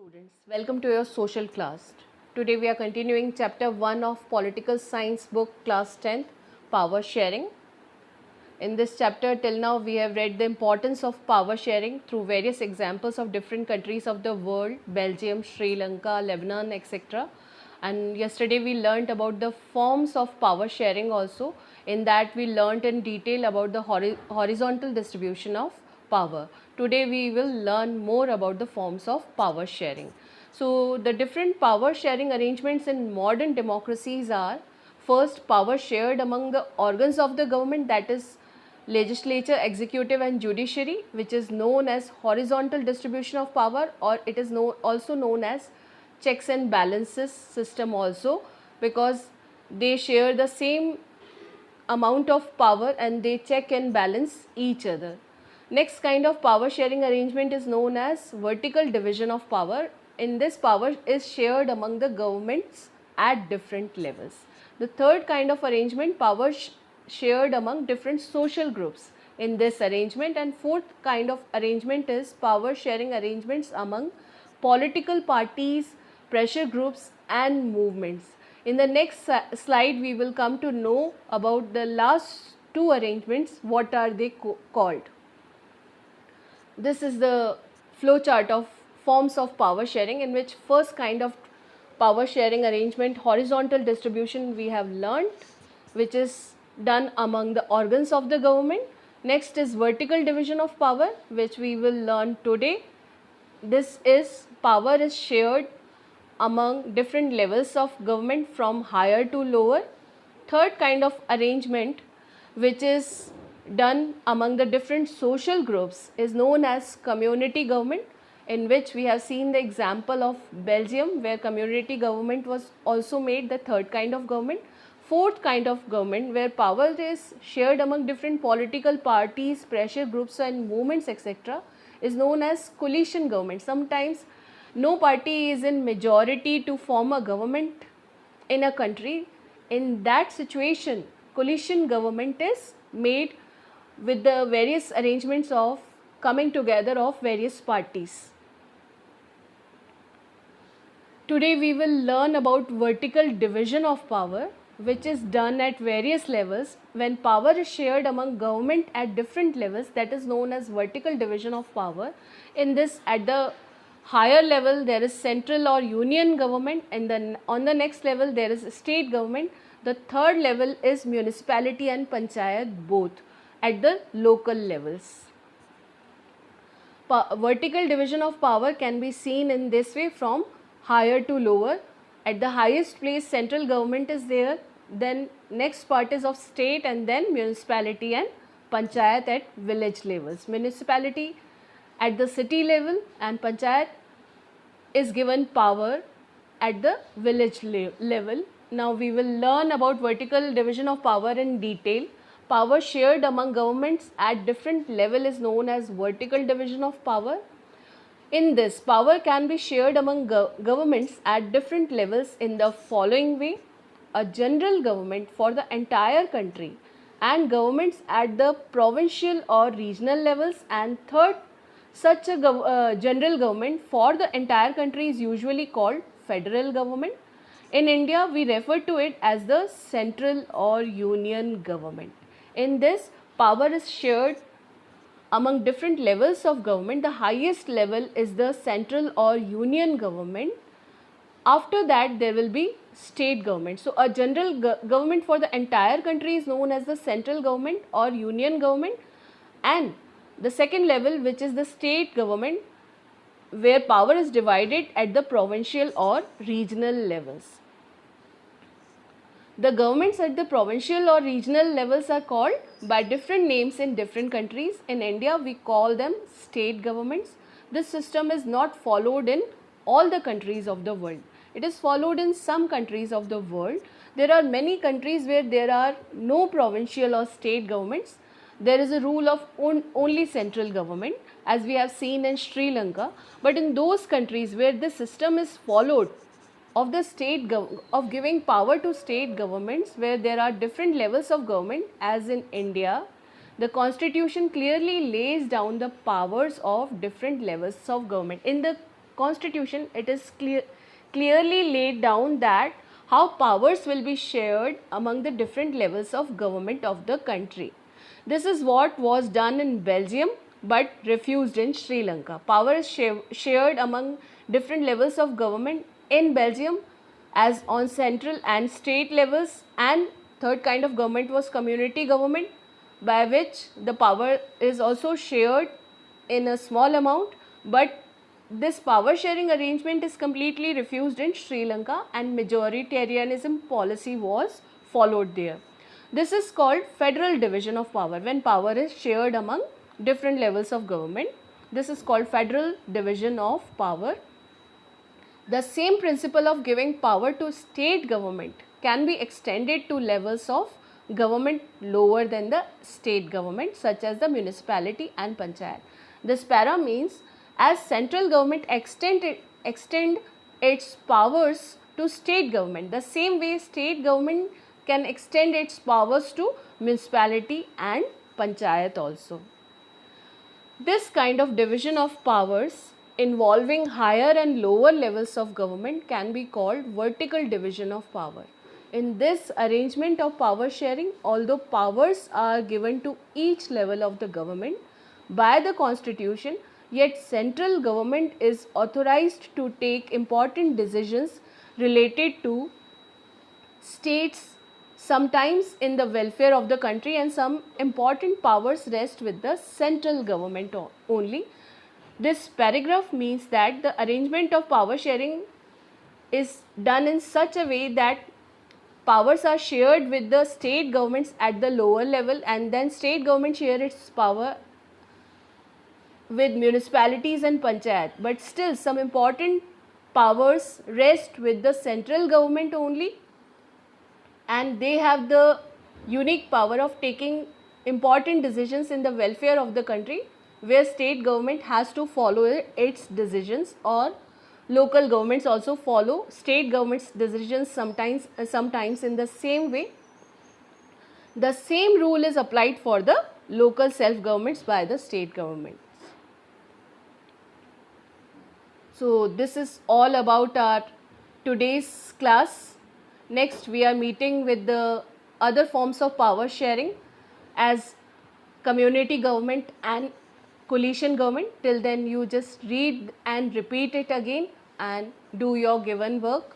students, welcome to your social class. Today we are continuing chapter 1 of political science book class 10th, power sharing. In this chapter till now we have read the importance of power sharing through various examples of different countries of the world, Belgium, Sri Lanka, Lebanon, etc. And yesterday we learnt about the forms of power sharing also. In that we learnt in detail about the horizontal distribution of power. Today we will learn more about the forms of power sharing. So the different power sharing arrangements in modern democracies are: first, power shared among the organs of the government, that is legislature, executive and judiciary, which is known as horizontal distribution of power, or it is also known as checks and balances system also, because they share the same amount of power and they check and balance each other. Next kind of power sharing arrangement is known as vertical division of power. In this, power is shared among the governments at different levels. The third kind of arrangement, power shared among different social groups in this arrangement. And fourth kind of arrangement is power sharing arrangements among political parties, pressure groups and movements. In the next slide we will come to know about the last two arrangements, what are they called. This is the flow chart of forms of power sharing, in which first kind of power sharing arrangement, horizontal distribution, we have learnt, which is done among the organs of the government. Next is vertical division of power, which we will learn today. This is power is shared among different levels of government from higher to lower. Third kind of arrangement, which is done among the different social groups, is known as community government, in which we have seen the example of Belgium, where community government was also made the third kind of government. Fourth kind of government, where power is shared among different political parties, pressure groups and movements, etc., is known as coalition government. Sometimes no party is in majority to form a government in a country. In that situation, coalition government is made with the various arrangements of coming together of various parties. Today we will learn about vertical division of power, which is done at various levels. When power is shared among government at different levels, that is known as vertical division of power. In this, at the higher level there is central or union government, and then on the next level there is state government. The third level is municipality and panchayat, both at the local levels. Vertical division of power can be seen in this way, from higher to lower. At the highest place central government is there, then next part is of state, and then municipality and panchayat at village levels. Municipality at the city level and panchayat is given power at the village level. Now we will learn about vertical division of power in detail. Power shared among governments at different level is known as vertical division of power. In this, power can be shared among governments at different levels in the following way: a general government for the entire country, and governments at the provincial or regional levels, and third, such a general government for the entire country is usually called federal government. In India, we refer to it as the central or union government. In this, power is shared among different levels of government. The highest level is the central or union government. After that, there will be state government. So a general government for the entire country is known as the central government or union government, and the second level, which is the state government, where power is divided at the provincial or regional levels. The governments at the provincial or regional levels are called by different names in different countries. In India, we call them state governments. This system is not followed in all the countries of the world. It is followed in some countries of the world. There are many countries where there are no provincial or state governments. There is a rule of only central government, as we have seen in Sri Lanka. But in those countries where this system is followed, of the state of giving power to state governments, where there are different levels of government, as in India, the constitution clearly lays down the powers of different levels of government. In the constitution, it is clearly laid down that how powers will be shared among the different levels of government of the country. This is what was done in Belgium but refused in Sri Lanka. Power is shared among different levels of government in Belgium as on central and state levels, and third kind of government was community government, by which the power is also shared in a small amount, but this power sharing arrangement is completely refused in Sri Lanka and majoritarianism policy was followed there. This is called federal division of power, when power is shared among different levels of government. This is called federal division of power. The same principle of giving power to state government can be extended to levels of government lower than the state government, such as the municipality and panchayat. This para means as central government extend its powers to state government, the same way state government can extend its powers to municipality and panchayat also. This kind of division of powers involving higher and lower levels of government can be called vertical division of power. In this arrangement of power sharing, although powers are given to each level of the government by the constitution, yet central government is authorized to take important decisions related to states, sometimes in the welfare of the country, and some important powers rest with the central government only. This paragraph means that the arrangement of power sharing is done in such a way that powers are shared with the state governments at the lower level, and then state government share its power with municipalities and panchayat, but still some important powers rest with the central government only, and they have the unique power of taking important decisions in the welfare of the country, where state government has to follow its decisions, or local governments also follow state government's decisions sometimes in the same way. The same rule is applied for the local self-governments by the state government. So this is all about our today's class. Next we are meeting with the other forms of power sharing as community government and coalition government. Till then you just read and repeat it again and do your given work.